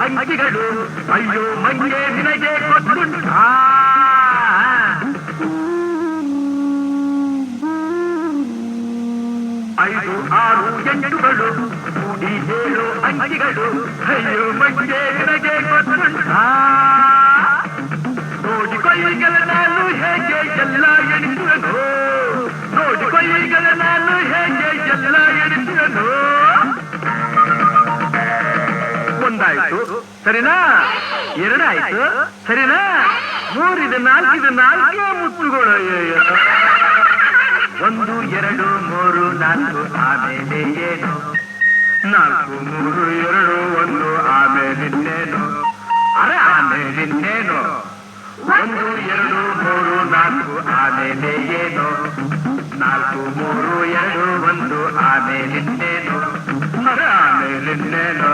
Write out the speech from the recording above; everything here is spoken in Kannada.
ಅಂಕಿಗಳು ಅಯ್ಯೋ ಮಂಗೆ ನಿನಗೆ ಗೊತ್ತುಂಟ 5, 6, 8ಗಳು ಕೂಡಿ 7 ಅಂಕಿಗಳು ಅಯ್ಯೋ ಮಂಗೆ ನಿನಗೆ ಗೊತ್ತುಂಟ ನೋಡಿಕೊಳ್ಳಿಗಳ ನಾನು ಹೇಗೆ ಎಲ್ಲ ಎಣಿಸುವೆನು ನೋಡಿಕೊಳ್ಳಿಗಳ ನಾನು ಹೇಗೆ ಎಲ್ಲ ಎಣಿಸುವೆನು ಒಂದಾಯ್ತು ಸರಿನಾ 2 ಆಯ್ತು ಸರಿನಾ 3 ಇದು 4 ನಾಲ್ಕೇ ಮುತ್ತುಗಳು 1 2 3 4 ಆಮೇಲೆ ಏನು 4 3 2 1 ಆಮೇಲಿನ್ನೇನು ಅರೆ ಆಮೇಲಿನ್ನೇನು 1 2 3 4 ಆಮೇಲೆ ಏನು 4 3 2 1 ಆಮೇಲಿನ್ನೇನು ಅರೆ ಆಮೇಲಿನ್ನೇನು